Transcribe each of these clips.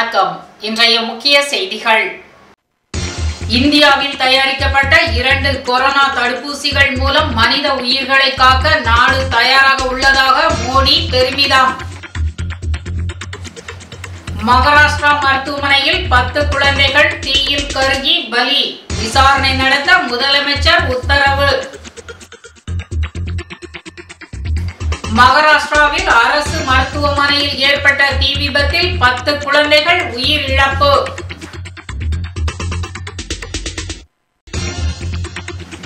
வணக்கம். இன்றைய முக்கிய செய்திகள். இந்தியாவில் தயாரிக்கப்பட்ட 2 கொரோனா தடுப்பூசிகள் மூலம் மனித உயிர்களை காக்க நாடு தயாராக உள்ளதாக மோடி பெருமிதம். மகாராஷ்டிரா மருத்துவமனையில் 10 குழந்தைகள் தீயில் கருகி பலி. விசாரணை நடத்த முதலமைச்சர் உத்தரவு. மகாராஷ்டிராவில் அரசு மருத்துவமனையில் ஏற்பட்ட தீ விபத்தில் 10 குழந்தைகள் உயிரிழப்பு.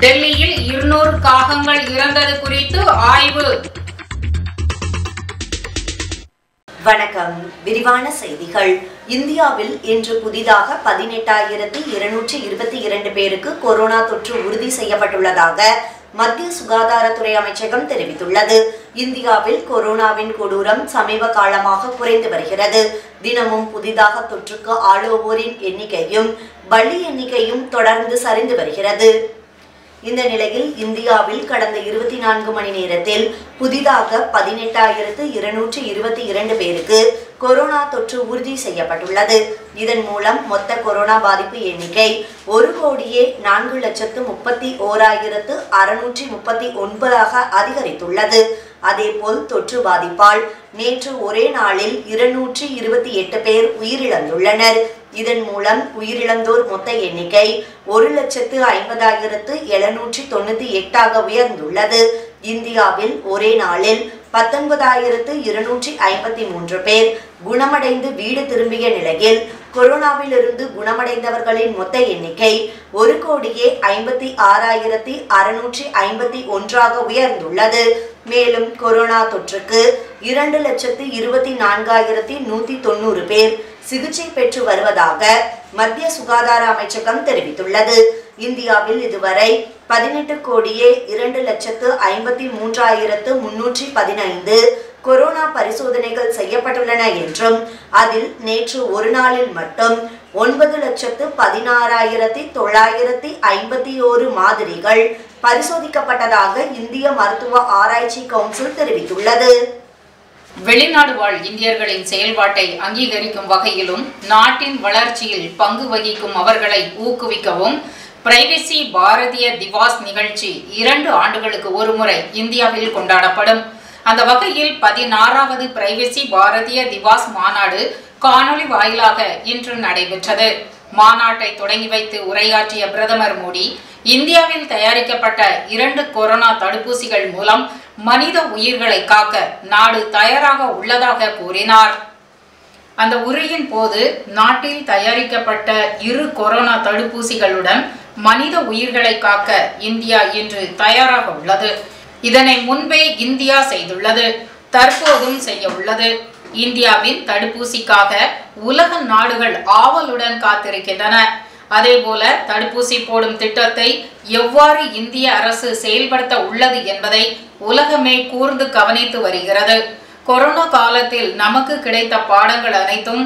டெல்லியில் 200 காகங்கள் இறந்தது குறித்து ஆய்வு. வணக்கம். விரிவான செய்திகள். இந்தியாவில் இன்று புதிதாக 18,222 பேருக்கு கொரோனா தொற்று உறுதி செய்யப்பட்டுள்ளதாக மத்திய சுகாதாரத்துறை அமைச்சகம் தெரிவித்துள்ளது. இந்தியாவில் கொரோனாவின் கொடூரம் சமீப காலமாக குறைந்து வருகிறது. தினமும் புதிதாக தொற்றுக்கு ஆளாவோரின் எண்ணிக்கையும் பலி எண்ணிக்கையும் தொடர்ந்து சரிந்து வருகிறது. இந்த நிலையில் இந்தியாவில் கடந்த 24 மணி நேரத்தில் புதிதாக 18,222 பேருக்கு கொரோனா தொற்று உறுதி செய்யப்பட்டுள்ளது. இதன் மூலம் மொத்த கொரோனா பாதிப்பு எண்ணிக்கை 1,41,639 அதிகரித்துள்ளது. அதேபோல் தொற்று பாதிப்பால் நேற்று ஒரே நாளில் 228 பேர் உயிரிழந்துள்ளனர். இதன் மூலம் உயிரிழந்தோர் மொத்த எண்ணிக்கை 1,50,798 உயர்ந்துள்ளது. இந்தியாவில் ஒரே நாளில் 19,253 பேர் குணமடைந்து வீடு திரும்பிய நிலையில் கொரோனாவிலிருந்து குணமடைந்தவர்களின் மொத்த எண்ணிக்கை 1,56,651 உயர்ந்துள்ளது. மேலும் கொரோனா தொற்றுக்கு 2,24,190 பேர் சிகிச்சை பெற்று வருவதாக மத்திய சுகாதார அமைச்சகம் தெரிவித்துள்ளது. இந்தியாவில் இதுவரை 18,02,53,315 கொரோனா பரிசோதனைகள் செய்யப்பட்டுள்ளன என்றும் அதில் நேற்று ஒரு நாளில் மட்டும் 9,16,951 மாதிரிகள் பரிசோதிக்கப்பட்டதாக இந்திய மருத்துவ ஆராய்ச்சி கவுன்சில் தெரிவித்துள்ளது. வெளிநாடு வாழ் இந்தியர்களின் செயல்பாட்டை அங்கீகரிக்கும் வகையிலும் நாட்டின் வளர்ச்சியில் பங்கு வகிக்கும் அவர்களை ஊக்குவிக்கவும் பிரைவசி பாரதிய திவாஸ் நிகழ்ச்சி 2 ஆண்டுகளுக்கு ஒருமுறை இந்தியாவில் கொண்டாடப்படும். அந்த வகையில் 16வது பிரைவசி பாரதிய திவாஸ் மாநாடு காணொலி வாயிலாக இன்று நடைபெற்றது. மாநாட்டை தொடங்கி வைத்து உரையாற்றிய பிரதமர் மோடி இந்தியாவில் தயாரிக்கப்பட்ட 2 கொரோனா தடுப்பூசிகள் மூலம் மனித உயிர்களை காக்க நாடு தயாராக உள்ளதாக கூறினார். அந்த உரையின் போது நாட்டில் தயாரிக்கப்பட்ட 2 கொரோனா தடுப்பூசிகளுடன் மனித உயிர்களை காக்க இந்தியா இன்று தயாராக உள்ளது. இதனை முன்பே இந்தியா செய்துள்ளது, தற்போதும் செய்ய உள்ளது. இந்தியாவின் தடுப்பூசிக்காக உலக நாடுகள் ஆவலுடன் காத்திருக்கின்றன. அதேபோல தடுப்பூசி போடும் திட்டத்தை எவ்வாறு இந்திய அரசு செயல்படுத்த உள்ளது என்பதை உலகமே கூர்ந்து கவனித்து வருகிறது. கொரோனா காலத்தில் நமக்கு கிடைத்த பாடங்கள் அனைத்தும்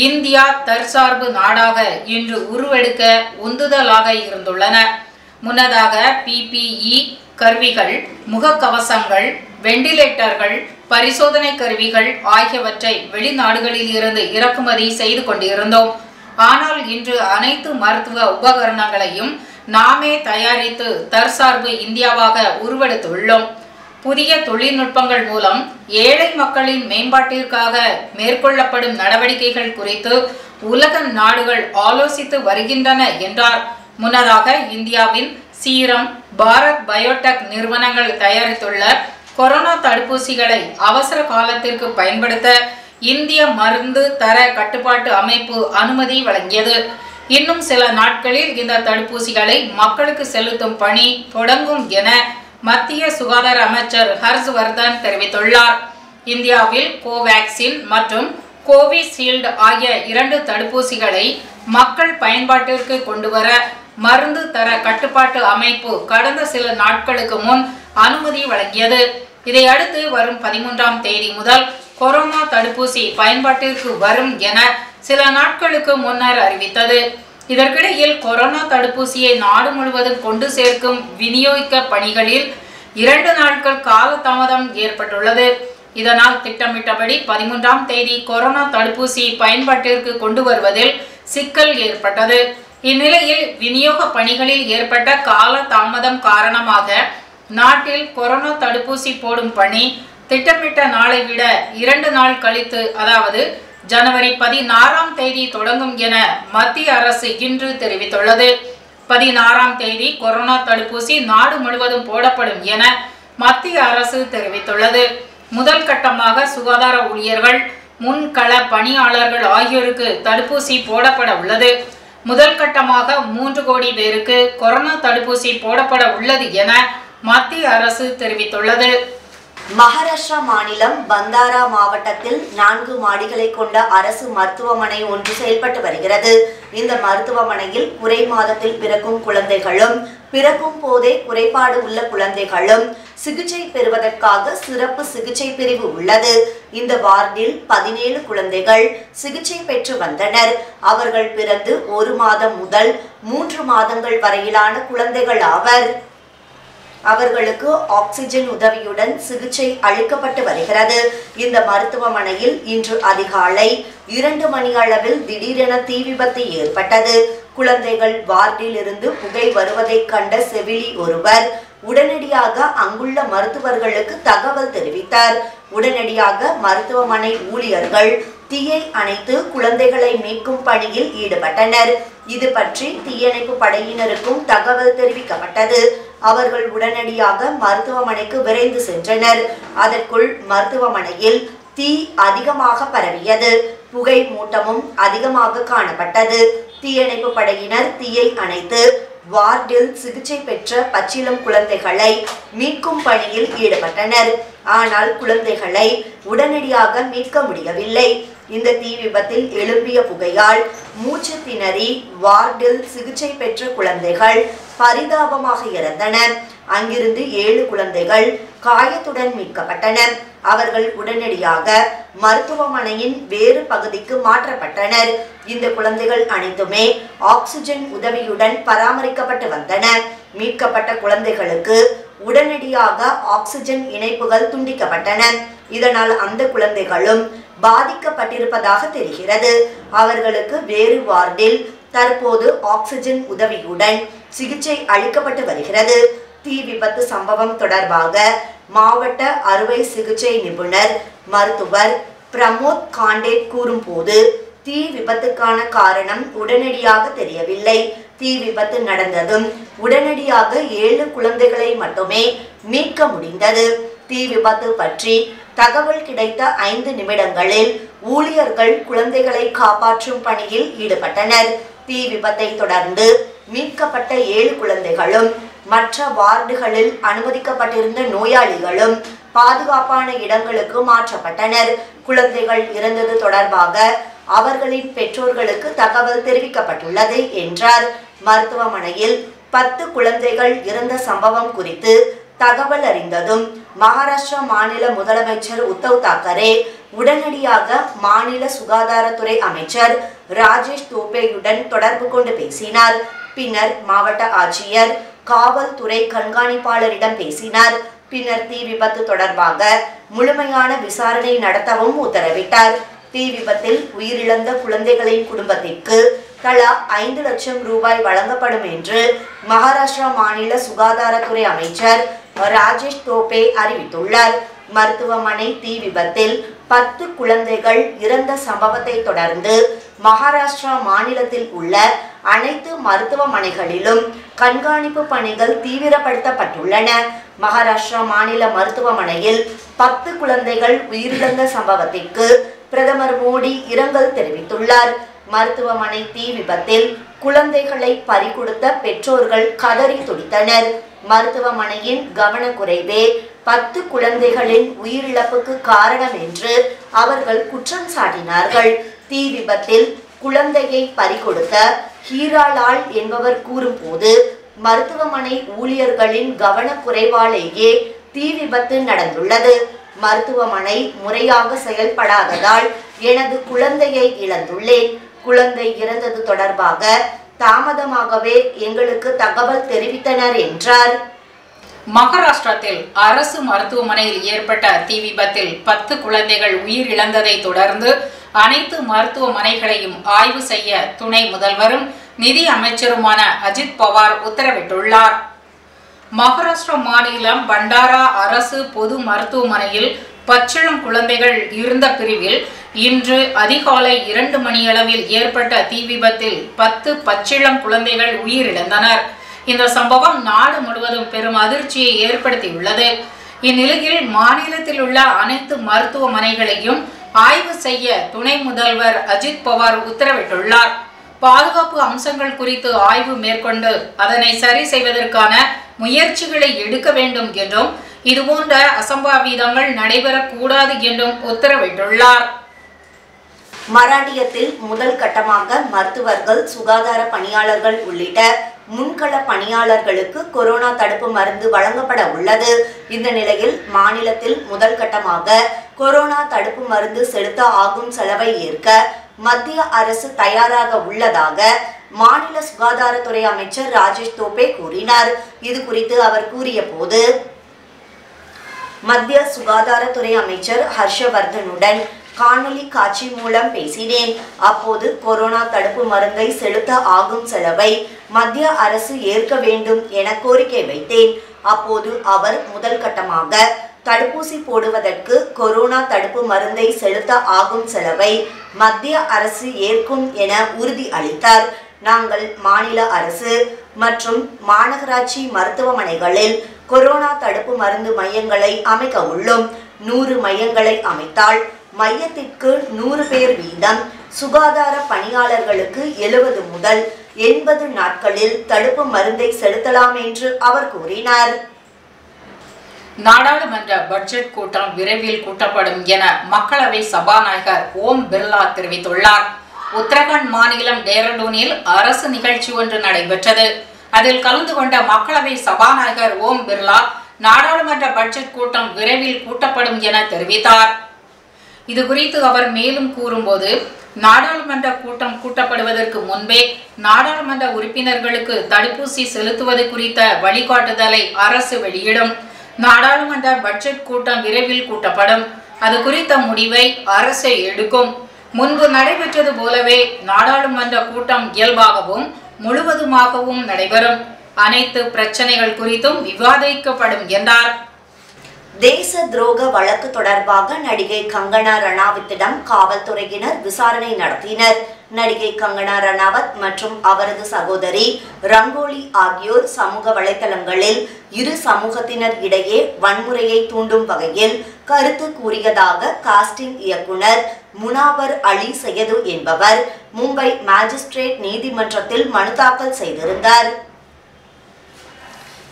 இந்தியா தற்சார்பு நாடாக இன்று உருவெடுக்க உந்துதலாக இருந்துள்ளன. முன்னதாக PPE கருவிகள், முகக்கவசங்கள், வெண்டிலேட்டர்கள், பரிசோதனை கருவிகள் ஆகியவற்றை வெளிநாடுகளில் இருந்து இறக்குமதி செய்து கொண்டிருந்தோம். ஆனால் இன்று அனைத்து மருத்துவ உபகரணங்களையும் நாமே தயாரித்து தற்சார்பு இந்தியாவாக உருவெடுத்துள்ளோம். புதிய தொழில்நுட்பங்கள் மூலம் ஏழை மக்களின் மேம்பாட்டிற்காக மேற்கொள்ளப்படும் நடவடிக்கைகள் குறித்து உலக நாடுகள் ஆலோசித்து வருகின்றன என்றார். முன்னதாக இந்தியாவின் சீரம், பாரத் பயோடெக் நிறுவனங்கள் தயாரித்துள்ள கொரோனா தடுப்பூசிகளை அவசர காலத்திற்கு பயன்படுத்த இந்திய மருந்து தர கட்டுப்பாட்டு அமைப்பு அனுமதி வழங்கியது. இன்னும் சில நாட்களில் இந்த தடுப்பூசிகளை மக்களுக்கு செலுத்தும் பணி தொடங்கும் என மத்திய சுகாதார அமைச்சர் ஹர்ஷ்வர்தன் தெரிவித்துள்ளார். இந்தியாவில் கோவேக்சின் மற்றும் கோவிஷீல்டு ஆகிய 2 தடுப்பூசிகளை மக்கள் பயன்பாட்டிற்கு கொண்டுவர மருந்து தர கட்டுப்பாட்டு அமைப்பு கடந்த சில நாட்களுக்கு முன் அனுமதி வழங்கியது. இதையடுத்து வரும் 13ஆம் தேதி முதல் கொரோனா தடுப்பூசி பயன்பாட்டிற்கு வரும் என சில நாட்களுக்கு முன்னர் அறிவித்தது. இதற்கிடையில் கொரோனா தடுப்பூசியை நாடு முழுவதும் கொண்டு சேர்க்கும் விநியோகிக்க பணிகளில் 2 நாட்கள் காலதாமதம் ஏற்பட்டுள்ளது. இதனால் திட்டமிட்டபடி 13ஆம் தேதி கொரோனா தடுப்பூசி பயன்பாட்டிற்கு கொண்டு வருவதில் சிக்கல் ஏற்பட்டது. இந்நிலையில் விநியோக பணிகளில் ஏற்பட்ட கால தாமதம் காரணமாக நாட்டில் கொரோனா தடுப்பூசி போடும் பணி திட்டமிட்ட நாளை விட 2 நாள் கழித்து, அதாவது ஜனவரி 16ஆம் தேதி தொடங்கும் என மத்திய அரசு இன்று தெரிவித்துள்ளது. 16ஆம் தேதி கொரோனா தடுப்பூசி நாடு முழுவதும் போடப்படும் என மத்திய அரசு தெரிவித்துள்ளது. முதல் கட்டமாக சுகாதார ஊழியர்கள், முன்கள பணியாளர்கள் ஆகியோருக்கு தடுப்பூசி போடப்பட உள்ளது. முதல் கட்டமாக 3 கோடி பேருக்கு கொரோனா தடுப்பூசி போடப்பட உள்ளது என மத்திய அரசு தெரிவித்துள்ளது. மகாராஷ்டிரா மாநிலம் பந்தாரா மாவட்டத்தில் 4 மாடிகளை கொண்ட அரசு மருத்துவமனை ஒன்று செயல்பட்டு வருகிறது. இந்த மருத்துவமனையில் குறை மாதத்தில் பிறக்கும் குழந்தைகளும் பிறக்கும் போதே குறைபாடு உள்ள குழந்தைகளும் சிகிச்சை பெறுவதற்காக சிறப்பு சிகிச்சை பிரிவு உள்ளது. இந்த வார்டில் 17 குழந்தைகள் சிகிச்சை பெற்று வந்தனர். அவர்கள் பிறந்து 1 மாதம் முதல் 3 மாதங்கள் வரையிலான குழந்தைகள் ஆவர். அவர்களுக்கு ஆக்சிஜன் உதவியுடன் சிகிச்சை அளிக்கப்பட்டு வருகிறது. இந்த மருத்துவமனையில் இன்று அதிகாலை 2 மணி அளவில் திடீரென தீ விபத்து ஏற்பட்டது. குழந்தைகள் வார்டில் இருந்து புகை வருவதை கண்ட செவிலி ஒருவர் உடனடியாக அங்குள்ள மருத்துவர்களுக்கு தகவல் தெரிவித்தார். உடனடியாக மருத்துவமனை ஊழியர்கள் தீயை அணைத்து குழந்தைகளை மீட்கும் பணியில் ஈடுபட்டனர். இது பற்றி தீயணைப்பு படையினருக்கும் தகவல் தெரிவிக்கப்பட்டது. அவர்கள் உடனடியாக மருத்துவமனைக்கு விரைந்து சென்றனர். அதற்குள் மருத்துவமனையில் தீ அதிகமாக பரவியது. புகை மூட்டமும் அதிகமாக காணப்பட்டது. தீயணைப்பு படையினர் தீயை அணைத்து வார்டில் சிகிச்சை பெற்ற பச்சிளம் குழந்தைகளை மீட்கும் பணியில் ஈடுபட்டனர். ஆனால் குழந்தைகளை உடனடியாக மீட்க முடியவில்லை. இந்த தீ விபத்தில் எழும்பிய புகையால் மூச்சு திணறி வார்டில் சிகிச்சை பெற்ற குழந்தைகள் பரிதாபமாக இறந்தனர். அங்கிருந்து 7 குழந்தைகள் காயத்துடன் மீட்கப்பட்டனர். அவர்கள் உடனடியாக மருத்துவமனையின் வேறு பகுதிக்கு மாற்றப்பட்டனர். இந்த குழந்தைகள் அனைத்துமே ஆக்சிஜன் உதவியுடன் பராமரிக்கப்பட்டு வந்தன. மீட்கப்பட்ட குழந்தைகளுக்கு உடனடியாக ஆக்சிஜன் இணைப்புகள் துண்டிக்கப்பட்டன. இதனால் அந்த குழந்தைகளும் பாதிக்கப்பட்டிருப்பதாக தெரிகிறது. அவர்களுக்கு வேறு வார்டில் தற்போது ஆக்சிஜன் உதவியுடன் சிகிச்சை அளிக்கப்பட்டு வருகிறது. தீ விபத்து சம்பவம் தொடர்பாக மாவட்ட அறுவை சிகிச்சை நிபுணர் மருத்துவர் பிரமோத் காண்டே கூறும்போது, தீ விபத்துக்கான காரணம் உடனடியாக தெரியவில்லை. தீ விபத்து நடந்ததும் உடனடியாக 7 குழந்தைகளை மட்டுமே மீட்க முடிந்தது. தீ விபத்து பற்றி தகவல் கிடைத்த 5 நிமிடங்களில் ஊழியர்கள் குழந்தைகளை காப்பாற்றும் பணியில் ஈடுபட்டனர். தீ விபத்தை தொடர்ந்து மீட்கப்பட்ட 7 குழந்தைகளும் மற்ற வார்டுகளில் அனுமதிக்கப்பட்டிருந்த நோயாளிகளும் பாதுகாப்பான இடங்களுக்கு மாற்றப்பட்டனர். குழந்தைகள் இறந்தது தொடர்பாக அவர்களின் பெற்றோர்களுக்கு தகவல் தெரிவிக்கப்பட்டுள்ளது என்றார். மருத்துவமனையில் 10 குழந்தைகள் இறந்த சம்பவம் குறித்து தகவல் அறிந்ததும் மகாராஷ்டிரா மாநில முதலமைச்சர் உத்தவ் தாக்கரே உடனடியாக மாநில சுகாதாரத்துறை அமைச்சர் ராஜேஷ் தோபேயுடன் தொடர்பு கொண்டு பேசினார். பின்னர் மாவட்ட ஆட்சியர், காவல்துறை கண்காணிப்பாளரிடம் பேசினார். பின்னர் தீ விபத்து தொடர்பாக முழுமையான விசாரணை நடத்தவும் உத்தரவிட்டார். தீ விபத்தில் உயிரிழந்த குழந்தைகளின் குடும்பத்திற்கு தலா 5 லட்சம் ரூபாய் வழங்கப்படும் என்று மகாராஷ்டிரா மாநில சுகாதாரத்துறை அமைச்சர் ராஜேஷ் தோபே அறிவித்துள்ளார். மருத்துவமனை தீ விபத்தில் 10 குழந்தைகள் இறந்த சம்பவத்தை தொடர்ந்து மகாராஷ்டிரா மாநிலத்தில் உள்ள அனைத்து மருத்துவமனைகளிலும் கண்காணிப்பு பணிகள் தீவிரப்படுத்தப்பட்டுள்ளன. மகாராஷ்டிரா மாநில மருத்துவமனையில் 10 குழந்தைகள் உயிரிழந்த சம்பவத்திற்கு பிரதமர் மோடி இரங்கல் தெரிவித்துள்ளார். மருத்துவமனை தீ விபத்தில் குழந்தைகளை பறிகொடுத்த பெற்றோர்கள் கதறி துடித்தனர். மருத்துவமனையின் கவனக்குறைவே 10 குழந்தைகளின் உயிரிழப்புக்கு காரணம் என்று அவர்கள் குற்றம் சாட்டினார்கள். தீ விபத்தில் குழந்தையை பறிகொடுத்த ஹீராலால் என்பவர் கூறும்போது, மருத்துவமனை ஊழியர்களின் கவனக்குறைவாலேயே தீ விபத்து நடந்துள்ளது. மருத்துவமனை முறையாக செயல்படாததால் எனது குழந்தையை இழந்துள்ளேன். குழந்தை இறந்தது தொடர்பாக தாமதமாகவே எங்களுக்கு தகவல் தெரிவித்தனர் என்றார். மகாராஷ்டிரத்தில் அரசு மருத்துவமனையில் ஏற்பட்ட தீ விபத்தில் 10 குழந்தைகள் உயிரிழந்ததை தொடர்ந்து அனைத்து மருத்துவமனைகளையும் ஆய்வு செய்ய துணை முதல்வரும் நிதி அமைச்சருமான அஜித் பவார் உத்தரவிட்டுள்ளார். மகாராஷ்டிரா மாநிலம் பண்டாரா அரசு பொது மருத்துவமனையில் பச்சிளம் குழந்தைகள் இருந்த பிரிவில் இன்று அதிகாலை 2 மணியளவில் ஏற்பட்ட தீ விபத்தில் 10 பச்சிளம் குழந்தைகள் உயிரிழந்தனர். இந்த சம்பவம் நாடு முழுவதும் பெரும் அதிர்ச்சியை ஏற்படுத்தியுள்ளது. இந்நிலையில் மாநிலத்தில் உள்ள அனைத்து மருத்துவமனைகளையும் ஆய்வு செய்ய துணை முதல்வர் அஜித் பவார் உத்தரவிட்டுள்ளார். பாதுகாப்பு அம்சங்கள் குறித்து ஆய்வு மேற்கொண்டு அதனை சரி செய்வதற்கான முயற்சிகளை எடுக்க வேண்டும் என்றும் இதுபோன்ற அசம்பாவிதங்கள் நடைபெறக்கூடாது என்றும் உத்தரவிட்டுள்ளார். மராட்டியத்தில் முதல் கட்டமாக மருத்துவர்கள், சுகாதார பணியாளர்கள் உள்ளிட்ட முன்கள பணியாளர்களுக்கு கொரோனா தடுப்பு மருந்து வழங்கப்பட உள்ளது. இந்த நிலையில் மாநிலத்தில் முதல் கட்டமாக கொரோனா தடுப்பு மருந்து செலுத்த ஆகும் செலவை ஏற்க மத்திய அரசு தயாராக உள்ளதாக மாநில சுகாதாரத்துறை அமைச்சர் ராஜேஷ் தோபே கூறினார். இது குறித்து அவர் கூறிய போது, மத்திய சுகாதாரத்துறை அமைச்சர் ஹர்ஷவர்தனுடன் காணொலி காட்சி மூலம் பேசினேன். அப்போது கொரோனா தடுப்பு மருந்தை செலுத்த ஆகும் செலவை மத்திய அரசு ஏற்க வேண்டும் என கோரிக்கை வைத்தேன். அப்போது அவர் முதல் கட்டமாக தடுப்பூசி போடுவதற்கு கொரோனா தடுப்பு மருந்தை செலுத்த ஆகும் செலவை மத்திய அரசு ஏற்கும் என உறுதி அளித்தார். நாங்கள் மாநில அரசு மற்றும் மாநகராட்சி மருத்துவமனைகளில் கொரோனா தடுப்பு மருந்து மையங்களை அமைக்க உள்ளோம். 100 மையங்களை அமைத்தால் மையத்திற்கு 100 பேர் வீதம் சுகாதார பணியாளர்களுக்கு 70 முதல் 80 நாட்களில் தடுப்பு மருந்தை செலுத்தலாம் என்று அவர் கூறினார். நாடாளுமன்ற பட்ஜெட் கூட்டம் விரைவில் கூட்டப்படும் என மக்களவை சபாநாயகர் ஓம் பிர்லா தெரிவித்துள்ளார். உத்தரகாண்ட் மாநிலம் டேராடூனில் அரசு நிகழ்ச்சி ஒன்று நடைபெற்றது. அதில் கலந்து கொண்ட மக்களவை சபாநாயகர் ஓம் பிர்லா நாடாளுமன்ற பட்ஜெட் கூட்டம் விரைவில் கூட்டப்படும் என தெரிவித்தார். இது குறித்து அவர் மேலும் கூறும்போது, நாடாளுமன்ற கூட்டம் கூட்டப்படுவதற்கு முன்பே நாடாளுமன்ற உறுப்பினர்களுக்கு தடுப்பூசி செலுத்துவது குறித்த வழிகாட்டுதலை அரசு வெளியிடும். நாடாளுமன்ற பட்ஜெட் கூட்டம் விரைவில் கூட்டப்படும். அது குறித்த முடிவை அரசு எடுக்கும். முன்பு நடைபெற்றது போலவே நாடாளுமன்ற கூட்டம் இயல்பாகவும் முழுவதுமாகவும் நடைபெறும். அனைத்து பிரச்சனைகள் குறித்தும் விவாதிக்கப்படும் என்றார். தேச துரோக வழக்கு தொடர்பாக நடிகை கங்கனா ரணாவத்திடம் காவல்துறையினர் விசாரணை நடத்தினர். நடிகை கங்கனா ரணாவத் மற்றும் அவரது சகோதரி ரங்கோலி ஆகியோர் சமூக வலைதளங்களில் இரு சமூகத்தினர் இடையே வன்முறையை தூண்டும் வகையில் கருத்து கூறியதாக காஸ்டிங் இயக்குனர் முனாவர் அலி சையது என்பவர் மும்பை மாஜிஸ்ட்ரேட் நீதிமன்றத்தில் மனு தாக்கல் செய்திருந்தார்.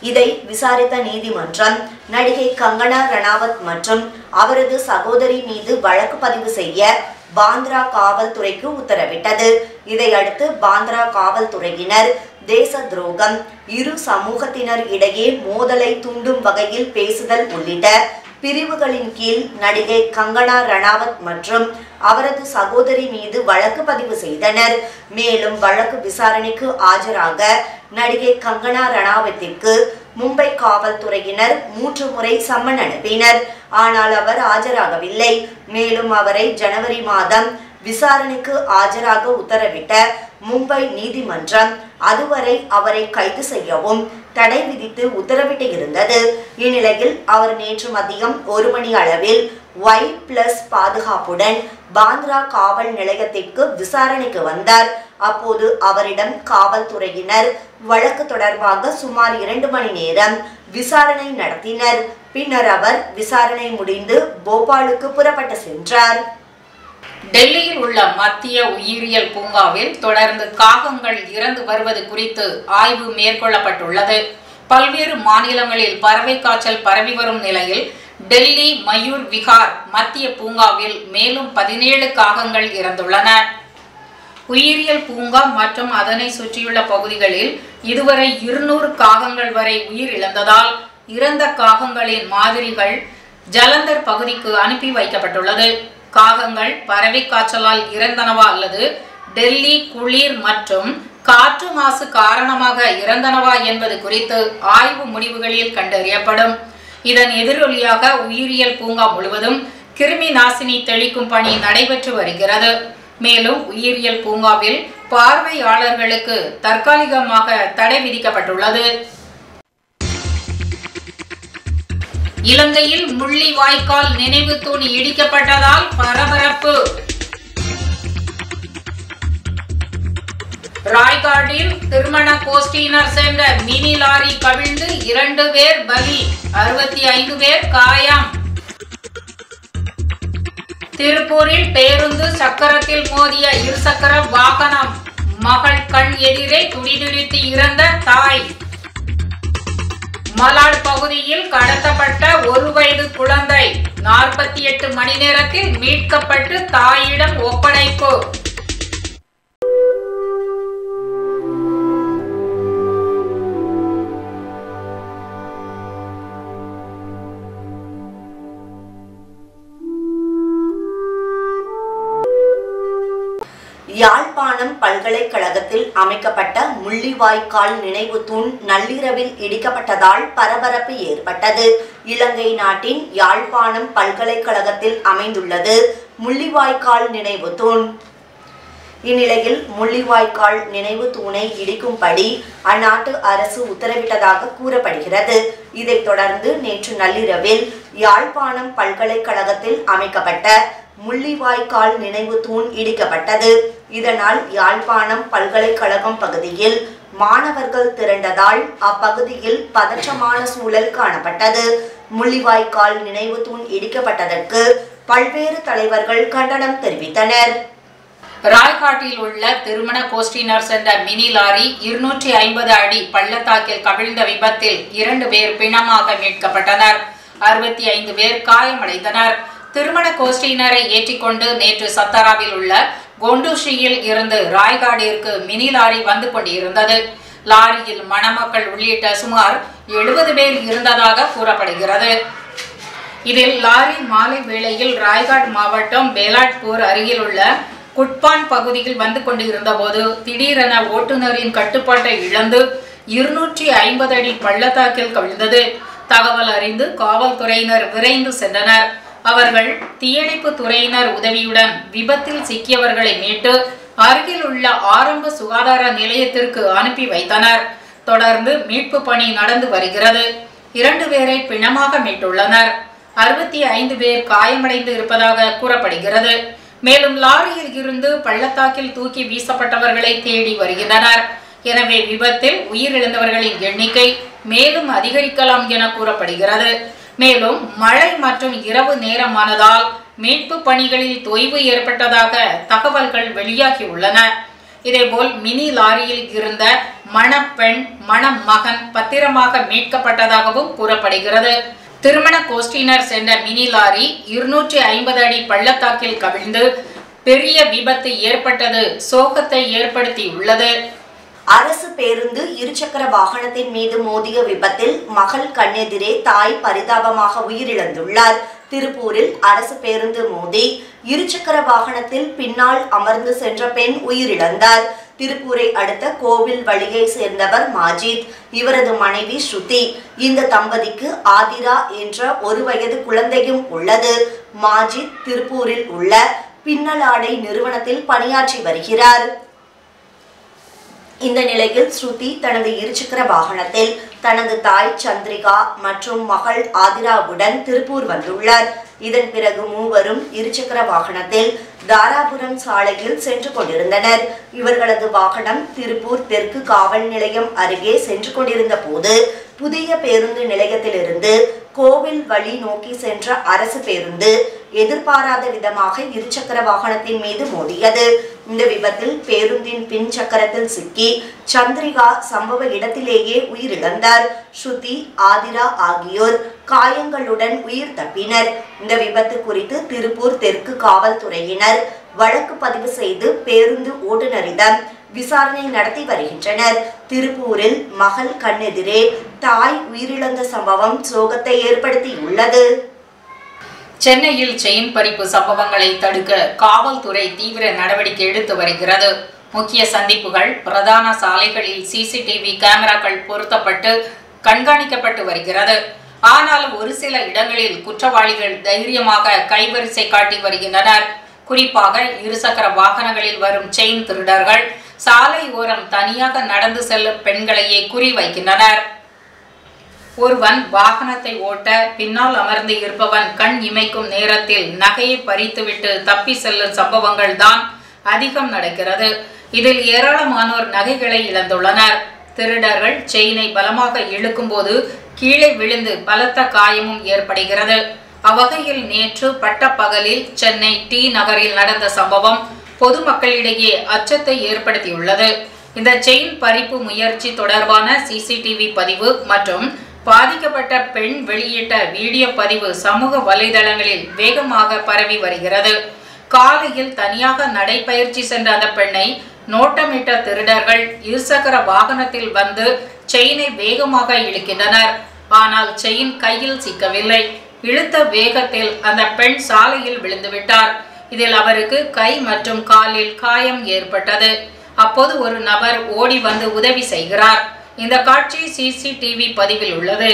இதை விசாரித்த நீதிமன்றம் நடிகை கங்கனா ரணாவத் மற்றும் அவரது சகோதரி மீது வழக்கு பதிவு செய்ய பாந்த்ரா காவல்துறைக்கு உத்தரவிட்டது. இதையடுத்து பாந்த்ரா காவல்துறையினர் தேச துரோகம், இரு சமூகத்தினர் இடையே மோதலை தூண்டும் வகையில் பேசுதல் உள்ளிட்ட பிரிவுகளின் கீழ் நடிகை கங்கனா ரணாவத் மற்றும் அவரது சகோதரி மீது வழக்கு பதிவு செய்தனர். மேலும் வழக்கு விசாரணைக்கு ஆஜராக நடிகை கங்கனா ரணாவத்திற்கு மும்பை காவல்துறையினர் 3 முறை சம்மன் அனுப்பினர். ஆனால் அவர் ஆஜராகவில்லை. மேலும் அவரை ஜனவரி மாதம் விசாரணைக்கு ஆஜராக உத்தரவிட்ட மும்பை நீதிமன்றம் அதுவரை அவரை கைது செய்யவும் தடை விதித்து உத்தரவிட்டு இருந்தது. இந்நிலையில் அவர் நேற்று மதியம் 1 மணி அளவில் Y+ பாதுகாப்புடன் பாந்த்ரா காவல் நிலையத்திற்கு விசாரணைக்கு வந்தார். அப்போது அவரிடம் காவல்துறையினர் வழக்கு தொடர்பாக சுமார் 2 மணி நேரம் விசாரணை நடத்தினர். பின்னர் அவர் விசாரணை முடிந்து போபாலுக்கு புறப்பட்டு சென்றார். டெல்லியில் உள்ள மத்திய உயிரியல் பூங்காவில் தொடர்ந்து காகங்கள் இறந்து வருவது குறித்து ஆய்வு மேற்கொள்ளப்பட்டுள்ளது. பல்வேறு மாநிலங்களில் பறவை காய்ச்சல் பரவி வரும் நிலையில் டெல்லி மயூர் விஹார் மத்திய பூங்காவில் மேலும் 17 காகங்கள் இறந்துள்ளன. உயிரியல் பூங்கா மற்றும் அதனை சுற்றியுள்ள பகுதிகளில் இதுவரை 200 காகங்கள் வரை உயிரிழந்ததால் இறந்த காகங்களின் மாதிரிகள் ஜலந்தர் பகுதிக்கு அனுப்பி வைக்கப்பட்டுள்ளது. காகங்கள் பறவை காய்ச்சலால் இறந்தனவா அல்லது டெல்லி குளிர் மற்றும் காற்று மாசு காரணமாக இறந்தனவா என்பது குறித்து ஆய்வு முடிவுகளில் கண்டறியப்படும். இதன் எதிரொலியாக உயிரியல் பூங்கா முழுவதும் கிருமி நாசினி தெளிக்கும் பணி நடைபெற்று வருகிறது. மேலும் உயிரியல் பூங்காவில் பார்வையாளர்களுக்கு தற்காலிகமாக தடை விதிக்கப்பட்டுள்ளது. இலங்கையில் முள்ளிவாய்க்கால் நினைவு தூண் இடிக்கப்பட்டதால் பரபரப்பு. ராய்காடில் திருமண கோஷ்டியினர் சென்ற மினி லாரி கவிழ்ந்து 2 பேர் பலி, 65 பேர் காயம். திருப்பூரில் பேருந்து சக்கரத்தில் மோதிய இருசக்கர வாகனம், மகள் கண் எதிரே துடிதுடித்து இறந்த தாய். மலாட் பகுதியில் கடத்தப்பட்ட 1 வயது குழந்தை 48 மணி நேரத்தில் மீட்கப்பட்டு தாயிடம் ஒப்படைப்பு. யாழ்ப்பாணம் பல்கலைக்கழகத்தில் அமைக்கப்பட்ட முள்ளிவாய்க்கால் நினைவு தூண் நள்ளிரவில் இடிக்கப்பட்டதால் பரபரப்பு ஏற்பட்டது. இலங்கை நாட்டின் யாழ்ப்பாணம் பல்கலைக்கழகத்தில் அமைந்துள்ளது முள்ளிவாய்க்கால் நினைவு தூண். இந்நிலையில் முள்ளிவாய்க்கால் நினைவு தூணை இடிக்கும்படி அந்நாட்டு அரசு உத்தரவிட்டதாக கூறப்படுகிறது. இதைத் தொடர்ந்து நேற்று நள்ளிரவில் யாழ்ப்பாணம் பல்கலைக்கழகத்தில் அமைக்கப்பட்ட முள்ளிவாய்க்கால் நினைவு தூண் இடிக்கப்பட்டது. இதனால் யாழ்ப்பாணம் பல்கலைக்கழகம் பகுதியில் மாணவர்கள் திரண்டதால் அப்பகுதியில் பதற்றமான சூழல் காணப்பட்டது. முள்ளிவாய்க்கால் நினைவு தூண் இடிக்கப்பட்டதற்கு பல்வேறு தலைவர்கள் கண்டனம் தெரிவித்தனர். ராய்காட்டில் உள்ள திருமண கோஷ்டியினர் சென்ற மினி லாரி 250 அடி பள்ளத்தாக்கில் கவிழ்ந்த விபத்தில் 2 பேர் பிணமாக மீட்கப்பட்டனர். 65 பேர் காயமடைந்தனர். திருமண கோஷ்டியினரை ஏற்றிக்கொண்டு நேற்று சத்தாராவில் உள்ள கொண்டுஷியில் இருந்து ராய்காடிற்கு மினி லாரி வந்து கொண்டிருந்தது. லாரியில் மணமக்கள் உள்ளிட்ட சுமார் 70 பேர் இருந்ததாக கூறப்படுகிறது. இதில் லாரி மாலை வேளையில் ராய்காட் மாவட்டம் பேலாட்பூர் அருகில் உள்ள குட்பான் பகுதியில் வந்து கொண்டிருந்த போது திடீரென ஓட்டுநரின் கட்டுப்பாட்டை இழந்து 250 அடி பள்ளத்தாக்கில் கவிழ்ந்தது. தகவல் அறிந்து காவல்துறையினர் விரைந்து சென்றனர். அவர்கள் தீயணைப்பு துறையினர் உதவியுடன் விபத்தில் சிக்கியவர்களை மீட்டு அருகில் உள்ள ஆரம்ப சுகாதார நிலையத்திற்கு அனுப்பி வைத்தனர். தொடர்ந்து மீட்பு பணி நடந்து வருகிறது. 2 பேரை பிணமாக மீட்டுள்ளனர். 65 பேர் காயமடைந்து இருப்பதாக கூறப்படுகிறது. மேலும் லாரியில் இருந்து பள்ளத்தாக்கில் தூக்கி வீசப்பட்டவர்களை தேடி வருகின்றனர். எனவே விபத்தில் உயிரிழந்தவர்களின் எண்ணிக்கை மேலும் அதிகரிக்கலாம் என கூறப்படுகிறது. மேலும் மழை மற்றும் இரவு நேரமானதால் மீட்பு பணிகளில் தொய்வு ஏற்பட்டதாக தகவல்கள் வெளியாகியுள்ளன. இதேபோல் மினி லாரியில் இருந்த மணப்பெண் மணமகன் பத்திரமாக மீட்கப்பட்டதாகவும் கூறப்படுகிறது. திருமண கோஷ்டியினர் சென்ற மினி லாரி 250 அடி பள்ளத்தாக்கில் கவிழ்ந்து பெரிய விபத்து ஏற்பட்டது சோகத்தை ஏற்படுத்தியுள்ளது. அரசு பேருந்து இருசக்கர வாகனத்தின் மீது மோதிய விபத்தில் மகள் கண்ணெதிரே தாய் பரிதாபமாக உயிரிழந்துள்ளார். திருப்பூரில் அரசு பேருந்து மோதி இருசக்கர வாகனத்தில் பின்னால் அமர்ந்து சென்ற பெண் உயிரிழந்தார். திருப்பூரை அடுத்த கோவில் வழியை சேர்ந்தவர் மாஜித், இவரது மனைவி ஸ்ருதி. இந்த தம்பதிக்கு ஆதிரா என்ற 1 வயது குழந்தையும் உள்ளது. மாஜித் திருப்பூரில் உள்ள பின்னலாடை நிறுவனத்தில் பணியாற்றி வருகிறார். இந்த நிலையில் ஸ்ருதி தனது இருசக்கர வாகனத்தில் தனது தாய் சந்திரிகா மற்றும் மகள் ஆதிராவுடன் திருப்பூர் வந்துள்ளார். இதன் பிறகு மூவரும் இருசக்கர வாகனத்தில் தாராபுரம் சாலையில் சென்று கொண்டிருந்தனர். இவர்களது வாகனம் திருப்பூர் தெற்கு காவல் நிலையம் அருகே சென்று கொண்டிருந்த போது புதிய பேருந்து நிலையத்திலிருந்து கோவில் வழி நோக்கி சென்ற அரசு பேருந்து எதிர்பாராத விதமாக இருசக்கர வாகனத்தின் மீது மோதியது. இந்த விபத்தில் பேருந்தின் பின் சக்கரத்தில் சிக்கி சந்திரிகா சம்பவ இடத்திலேயே உயிரிழந்தார். ஸ்ருதி, ஆதிரா ஆகியோர் காயங்களுடன் உயிர் தப்பினர். இந்த விபத்து குறித்து திருப்பூர் தெற்கு காவல்துறையினர் வழக்கு பதிவு செய்து பேருந்து ஓட்டுநரிடம் விசாரணை நடத்தி வருகின்றனர். திருப்பூரில் மகள் கண்ணெதிரே தாய் உயிரிழந்த சம்பவம் சோகத்தை ஏற்படுத்தியுள்ளது. சென்னையில் செயின் பறிப்பு சம்பவங்களை தடுக்க காவல்துறை தீவிர நடவடிக்கை எடுத்து வருகிறது. முக்கிய சந்திப்புகள், பிரதான சாலைகளில் சிசிடிவி கேமராக்கள் பொருத்தப்பட்டு கண்காணிக்கப்பட்டு வருகிறது. ஆனால் ஒரு சில இடங்களில் குற்றவாளிகள் தைரியமாக கைவரிசை காட்டி வருகின்றனர். குறிப்பாக இருசக்கர வாகனங்களில் வரும் செயின் திருடர்கள் சாலை ஓரம் தனியாக நடந்து செல்லும் பெண்களையே குறிவைக்கின்றனர். ஒருவன் வாகனத்தை ஓட்ட பின்னால் அமர்ந்து இருப்பவன் கண் இமைக்கும் நேரத்தில் நகையை பறித்துவிட்டு தப்பி செல்லும் சம்பவங்கள் தான் அதிகம் நடக்கிறது. இதில் ஏராளமானோர் நகைகளை இழந்துள்ளனர். திருடர்கள் செயினை பலமாக இழுக்கும் போது கீழே விழுந்து பலத்த காயமும் ஏற்படுகிறது. அவ்வகையில் நேற்று பட்டப்பகலில் சென்னை டி நகரில் நடந்த சம்பவம் பொதுமக்களிடையே அச்சத்தை ஏற்படுத்தியுள்ளது. இந்த செயின் பறிப்பு முயற்சி தொடர்பான சிசிடிவி பதிவு மற்றும் பாதிக்கப்பட்ட பெண் வெளியிட்ட வீடியோ பதிவு சமூக வலைதளங்களில் வேகமாக பரவி வருகிறது. காலையில் தனியாக நடைபயிற்சி சென்ற அந்த பெண்ணை நோட்டமிட்ட திருடர்கள் இருசக்கர வாகனத்தில் வந்து செயினை வேகமாக இழுக்கின்றனர். ஆனால் செயின் கையில் சிக்கவில்லை. இழுத்த வேகத்தில் அந்த பெண் சாலையில் விழுந்துவிட்டார். இதில் அவருக்கு கை மற்றும் காலில் காயம் ஏற்பட்டது. அப்போது ஒரு நபர் ஓடி வந்து உதவி செய்கிறார். இந்த காட்சி சிசிடிவி பதிவில் உள்ளது.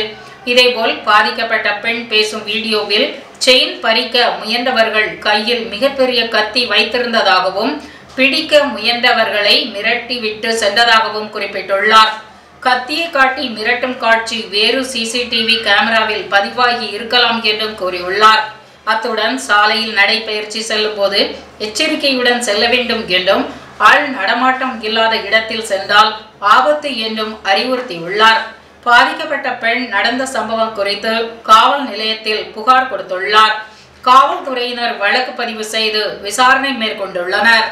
இதேபோல் பாதிக்கப்பட்ட பெண் பேசும் வீடியோவில் செயின் பறிக்க முயன்றவர்கள் கையில் மிகப்பெரிய கத்தி வைத்திருந்ததாகவும் பிடிக்க முயன்றவர்களை மிரட்டிவிட்டு சென்றதாகவும் குறிப்பிட்டுள்ளார். கத்தியை காட்டி மிரட்டும் காட்சி வேறு சிசிடிவி கேமராவில் பதிவாகி இருக்கலாம் என்றும் கூறியுள்ளார். அத்துடன் சாலையில் நடைபயிற்சி செல்லும் போது எச்சரிக்கையுடன் செல்ல வேண்டும் என்றும் ஆள் நடமாட்டம் இல்லாத இடத்தில் சென்றால் ஆபத்து என்றும் அறிவுறுத்தியுள்ளார். பாதிக்கப்பட்ட பெண் நடந்த சம்பவம் குறித்து காவல் நிலையத்தில் புகார் கொடுத்துள்ளார். காவல்துறையினர் வழக்கு பதிவு செய்து விசாரணை மேற்கொண்டுள்ளனர்.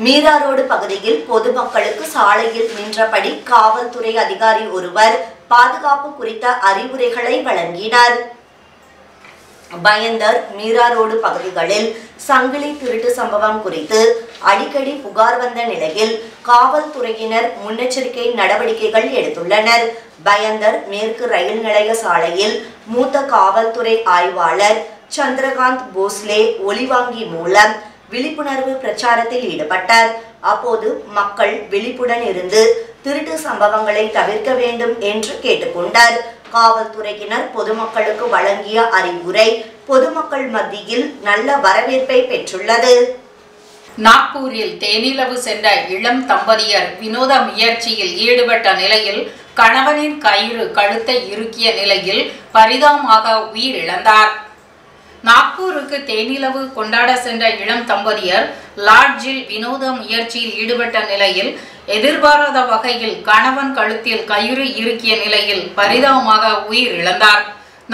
மீரா ரோடு பகுதியில் பொதுமக்களுக்கு சாலையில் நின்றபடி காவல்துறை அதிகாரி ஒருவர் பாதுகாப்பு குறித்த அறிவுரைகளை வழங்கினார். பயந்தர் மீரா ரோடு பகுதிகளில் சங்கிலி திருட்டு சம்பவம் குறித்து அடிக்கடி புகார் வந்த நிலையில் காவல்துறையினர் முன்னெச்சரிக்கை நடவடிக்கைகள் எடுத்துள்ளனர். பயந்தர் மேற்கு ரயில் நிலைய சாலையில் மூத்த காவல்துறை ஆய்வாளர் சந்திரகாந்த் போஸ்லே ஒலிவாங்கி மூலம் விழிப்புணர்வு பிரச்சாரத்தில் ஈடுபட்டார். அப்போது மக்கள் விழிப்புடன் இருந்து திருட்டு சம்பவங்களை தவிர்க்க வேண்டும் என்று கேட்டுக்கொண்டார். காவல்துறையினர் பொதுமக்களுக்கு வழங்கிய அறிவுரை பொதுமக்கள் மத்தியில் நல்ல வரவேற்பை பெற்றுள்ளது. நாக்பூரில் தேனிலவு சென்ற இளம் தம்பதியர் வினோத முயற்சியில் ஈடுபட்ட நிலையில் கணவனின் கயிறு கழுத்தை இறுக்கிய நிலையில் பரிதாபமாக உயிரிழந்தார். நாக்பூருக்கு தேனிலவு கொண்டாட சென்ற இளம் தம்பதியர் லாட்ஜில் வினோத முயற்சியில் ஈடுபட்ட நிலையில் எதிர்பாராத வகையில் கணவன் கழுத்தில் கயிறு இறுக்கிய நிலையில் பரிதாபமாக உயிரிழந்தார்.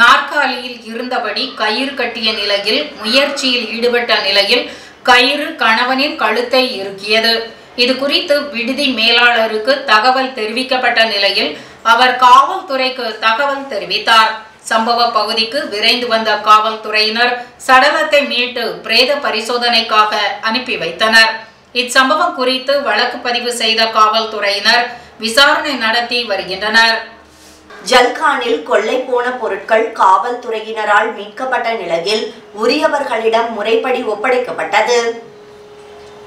நாற்காலியில் இருந்தபடி கயிறு கட்டிய நிலையில் முயற்சியில் ஈடுபட்ட நிலையில் கயிறு கணவனின் கழுத்தை இறுக்கியது. இது குறித்து விடுதி மேலாளருக்கு தகவல் தெரிவிக்கப்பட்ட நிலையில் அவர் காவல்துறைக்கு தகவல் தெரிவித்தார். சம்பவ பகுதிக்கு விரைந்து வந்த காவல்துறையினர் சடலத்தை மீட்டு பிரேத பரிசோதனைக்காக அனுப்பி வைத்தனர். இச்சம்பவம் குறித்து வழக்கு பதிவு செய்த காவல்துறையினர் விசாரணை நடத்தி வருகின்றனர். ஜல்கானில் கொள்ளை போன பொருட்கள் காவல்துறையினரால் மீட்கப்பட்ட நிலையில் உரியவர்களிடம் முறைப்படி ஒப்படைக்கப்பட்டது.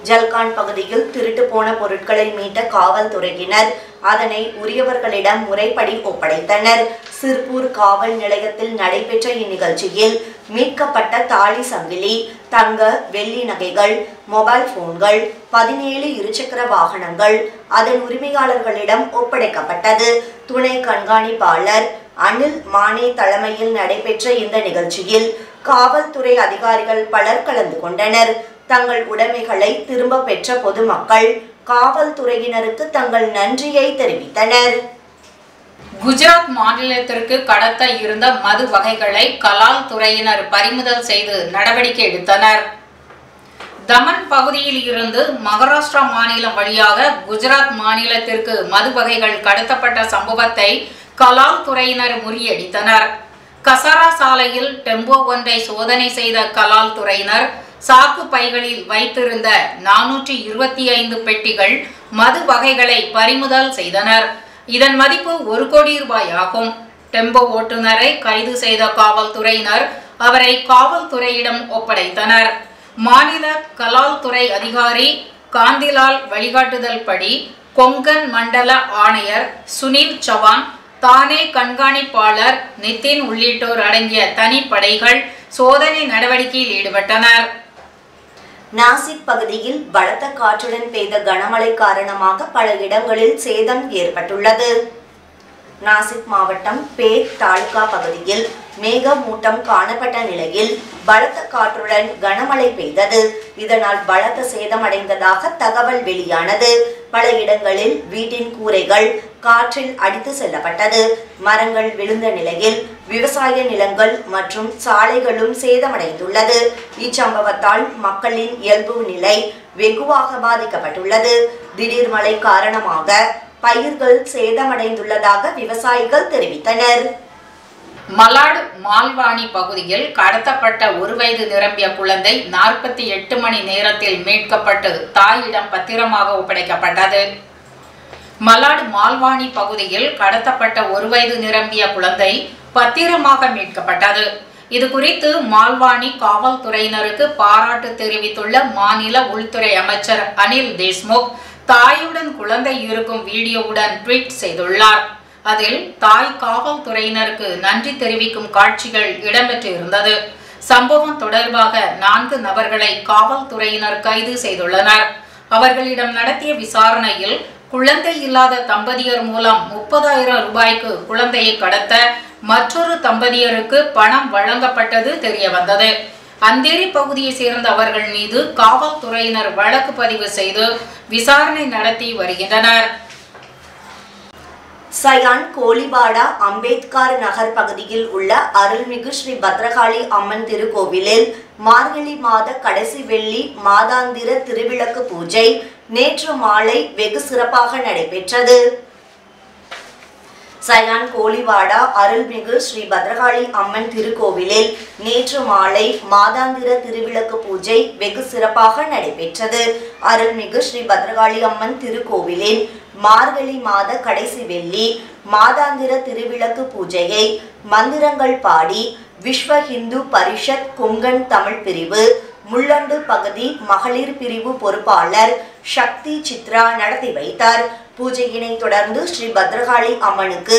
ஜல்கான் பகுதியில் திருட்டு போன பொருட்களை மீட்ட காவல்துறையினர் அதனை உரியவர்களிடம் முறைப்படி ஒப்படைத்தனர். சிர்பூர் காவல் நிலையத்தில் நடைபெற்ற இந்நிகழ்ச்சியில் மீட்கப்பட்ட தாலி சங்கிலி, தங்க, வெள்ளி நகைகள், மொபைல் போன்கள், 17 இருசக்கர வாகனங்கள் அதன் உரிமையாளர்களிடம் ஒப்படைக்கப்பட்டது. துணை கண்காணிப்பாளர் அனில் மானே தலைமையில் நடைபெற்ற இந்த நிகழ்ச்சியில் காவல்துறை அதிகாரிகள் பலர் கலந்து கொண்டனர். தங்கள் உடைமைகளை திரும்ப பெற்ற பொதுமக்கள் காவல்துறையினருக்கு தங்கள் நன்றியை தெரிவித்தனர். குஜராத் மாநிலத்திற்கு கடத்த இருந்த மது வகைகளை கலால் துறையினர் பறிமுதல் செய்து நடவடிக்கை எடுத்தனர். தமன் பகுதியில் இருந்து மகாராஷ்டிரா மாநிலம் வழியாக குஜராத் மாநிலத்திற்கு மது வகைகள் கடத்தப்பட்ட சம்பவத்தை கலால் துறையினர் முறியடித்தனர். கசாரா சாலையில் டெம்போ ஒன்றை சோதனை செய்த கலால் துறையினர் சாக்கு பைகளில் வைத்திருந்த 425 பெட்டிகள் மது வகைகளை பறிமுதல் செய்தனர். இதன் மதிப்பு 1 கோடி ரூபாய் ஆகும். டெம்போ ஓட்டுநரை கைது செய்த காவல்துறையினர் அவரை காவல்துறையிடம் ஒப்படைத்தனர். மாநில கலால் துறை அதிகாரி காந்திலால் வழிகாட்டுதல் படி கொங்கன் மண்டல ஆணையர் சுனில் சவான், தானே கண்காணிப்பாளர் நிதின் உள்ளிட்டோர் அடங்கிய தனிப்படைகள் சோதனை நடவடிக்கையில் ஈடுபட்டனர். நாசிக் பகுதியில் பலத்த காற்றுடன் பெய்த கனமழை காரணமாக பல இடங்களில் சேதம் ஏற்பட்டுள்ளது. நாசிக் மாவட்டம் பேட் தாலுகா பகுதியில் மேகமூட்டம் காணப்பட்ட நிலையில் பலத்த காற்றுடன் கனமழை பெய்தது. இதனால் பலத்த சேதமடைந்ததாக தகவல் வெளியானது. பல இடங்களில் வீட்டின் கூரைகள் காற்றில் அடித்து செல்லப்பட்டது. மரங்கள் விழுந்த நிலையில் விவசாய நிலங்கள் மற்றும் சாலைகளும் சேதமடைந்துள்ளது. இச்சம்பவத்தால் மக்களின் இயல்பு நிலை வெகுவாக பாதிக்கப்பட்டுள்ளது. திடீர் மழை காரணமாக பயிர்கள் சேதமடைந்துள்ளதாக விவசாயிகள் தெரிவித்தனர். மலாடு மால்வாணி பகுதியில் கடத்தப்பட்ட 1 வயது நிரம்பிய குழந்தை 48 மணி நேரத்தில் மீட்கப்பட்டு தாயிடம் பத்திரமாக ஒப்படைக்கப்பட்டது. மலாடு மால்வாணி பகுதியில் கடத்தப்பட்ட 1 வயது நிரம்பிய குழந்தை பத்திரமாக மீட்கப்பட்டது. இது குறித்து மால்வாணி காவல்துறையினருக்கு பாராட்டு தெரிவித்துள்ள மாநில உள்துறை அமைச்சர் அனில் தேஷ்முக் தாயுடன் குழந்தை இருக்கும் வீடியோவுடன் ட்வீட் செய்துள்ளார். அதில் தாய் காவல்துறையினருக்கு நன்றி தெரிவிக்கும் காட்சிகள் இடம்பெற்றிருந்தது. சம்பவம் தொடர்பாக 4 நபர்களை காவல்துறையினர் கைது செய்துள்ளனர். அவர்களிடம் நடத்திய விசாரணையில் குழந்தை இல்லாத தம்பதியர் மூலம் 30,000 ரூபாய்க்கு குழந்தையை கடத்த மற்றொரு தம்பதியருக்கு பணம் வழங்கப்பட்டது தெரியவந்தது. அந்தேரி பகுதியை சேர்ந்த அவர்கள் மீது காவல்துறையினர் வழக்கு பதிவு செய்து விசாரணை நடத்தி வருகின்றனர். சயான் கோலிபாடா அம்பேத்கர் நகர் பகுதியில் உள்ள அருள்மிகு ஸ்ரீ பத்ரகாளி அம்மன் திருக்கோவிலில் மார்கழி மாத கடைசி வெள்ளி மாதாந்திர திருவிளக்கு பூஜை நேற்று மாலை வெகு சிறப்பாக நடைபெற்றது. சயான் கோலிவாடா அருள்மிகு ஸ்ரீ பத்ரகாளி அம்மன் திருக்கோவிலில் நேற்று மாலை மாதாந்திர திருவிளக்கு பூஜை வெகு சிறப்பாக நடைபெற்றது. அருள்மிகு ஸ்ரீ பத்ரகாளி அம்மன் திருக்கோவிலில் மார்கழி மாத கடைசி வெள்ளி மாதாந்திர திருவிளக்கு பூஜையை மந்திரங்கள் பாடி விஸ்வ இந்து பரிஷத் கொங்கன் தமிழ் பிரிவு முள்ளண்டு பகுதி மகளிர் பிரிவு பொறுப்பாளர் சக்தி சித்ரா நடத்தி வைத்தார். பூஜையினை தொடர்ந்து ஸ்ரீ பத்ரகாளி அம்மனுக்கு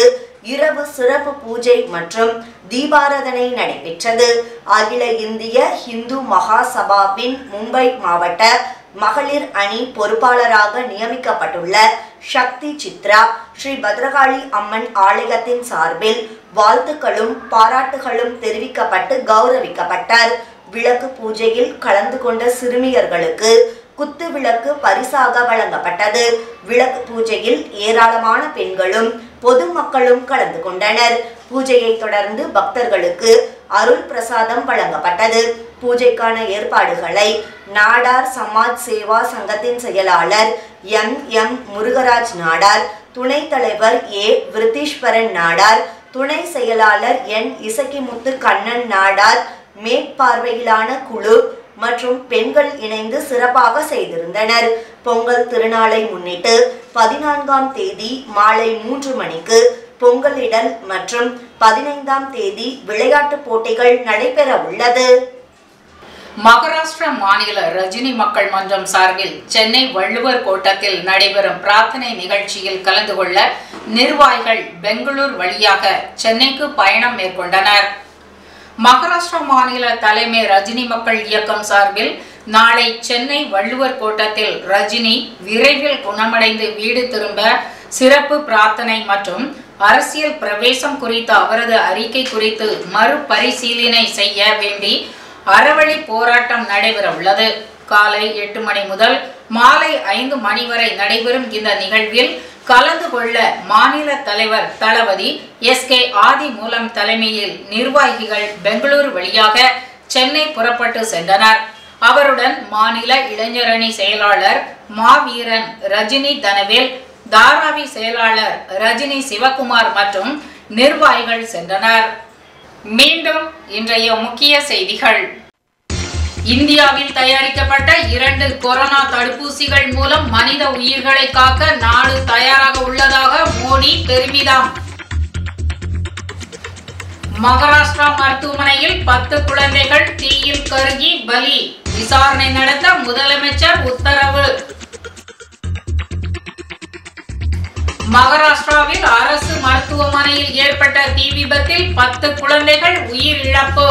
இரவு சிறப்பு பூஜை மற்றும் தீபாராதனை நடைபெற்றது. அகில இந்திய இந்து மகாசபாவின் மும்பை மாவட்ட மகளிர் அணி பொறுப்பாளராக நியமிக்கப்பட்டுள்ள சக்தி சித்ரா ஸ்ரீ பத்ரகாளி அம்மன் ஆலயத்தின் சார்பில் வாழ்த்துக்களும் பாராட்டுகளும் தெரிவிக்கப்பட்டு கௌரவிக்கப்பட்டார். விளக்கு பூஜையில் கலந்து கொண்ட சிறுமியர்களுக்கு குத்து விளக்கு பரிசாக வழங்கப்பட்டது. விளக்கு பூஜையில் ஏராளமான பெண்களும் பொதுமக்களும் கலந்து கொண்டனர். பூஜையை தொடர்ந்து பக்தர்களுக்கு அருள் பிரசாதம் வழங்கப்பட்டது. பூஜைக்கான ஏற்பாடுகளை நாடார் சமாஜ் சேவா சங்கத்தின் செயலாளர் எம் முருகராஜ் நாடார், துணைத் தலைவர் விருத்தீஸ்வரன் நாடார், துணை செயலாளர் இசக்கிமுத்து கண்ணன் நாடார், மேற்பார்வையிலான குழு மற்றும் பெண்கள் இணைந்து சிறப்பாக செய்திருந்தனர். பொங்கல் திருநாளை முன்னிட்டு 14ஆம் தேதி மாலை 3 மணிக்கு பொங்கலிடல் மற்றும் 15ஆம் தேதி விளையாட்டு போட்டிகள் நடைபெற உள்ளது. மகாராஷ்டிரா மாநில ரஜினி மக்கள் மன்றம் சார்பில் சென்னை வள்ளுவர் கோட்டத்தில் நடைபெறும் பிரார்த்தனை நிகழ்ச்சியில் கலந்து கொள்ள நிர்வாகிகள் பெங்களூர் வழியாக சென்னைக்கு பயணம் மேற்கொண்டனர். மகாராஷ்டிரா மாநில தலைமை ரஜினி மக்கள் இயக்கம் சார்பில் நாளை சென்னை வள்ளுவர் கோட்டத்தில் ரஜினி விரைவில் குணமடைந்து வீடு திரும்ப சிறப்பு பிரார்த்தனை மற்றும் அரசியல் பிரவேசம் குறித்த அவரது அறிக்கை குறித்து மறுபரிசீலனை செய்ய வேண்டி அறவழி போராட்டம் நடைபெற உள்ளது. காலை 8 மணி முதல் மாலை 5 மணி வரை நடைபெறும் இந்த நிகழ்வில் கலந்து கொள்ள மாநில தலைவர் தளபதி SK ஆதிமூலம் தலைமையில் நிர்வாகிகள் பெங்களூரு வழியாக சென்னை புறப்பட்டு சென்றனர். அவருடன் மாநில இளைஞரணி செயலாளர் மாவீரன் ரஜினி தனவேல், தாராவி செயலாளர் ரஜினி சிவகுமார் மற்றும் நிர்வாகிகள் சென்றனர். மீண்டும் இன்றைய முக்கிய செய்திகள். இந்தியாவில் தயாரிக்கப்பட்ட 2 கொரோனா தடுப்பூசிகள் மூலம் மனித உயிர்களை காக்க நாடு தயாராக உள்ளதாக மோடி பெருமிதம். மகாராஷ்டிரா மருத்துவமனையில் 10 குழந்தைகள் தீயில் கருகி பலி, விசாரணை நடத்த முதலமைச்சர் உத்தரவு. மகாராஷ்டிராவில் அரசு மருத்துவமனையில் ஏற்பட்ட தீ விபத்தில் 10 குழந்தைகள் உயிரிழப்பு.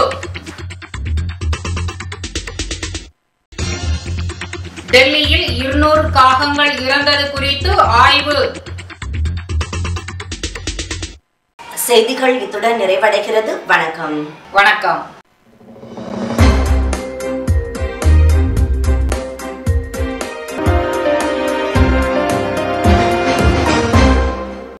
டெல்லியில் 200 காகங்கள் இறந்தது குறித்து ஆய்வு. செய்திகள் இத்துடன் நிறைவடைகிறது. வணக்கம்.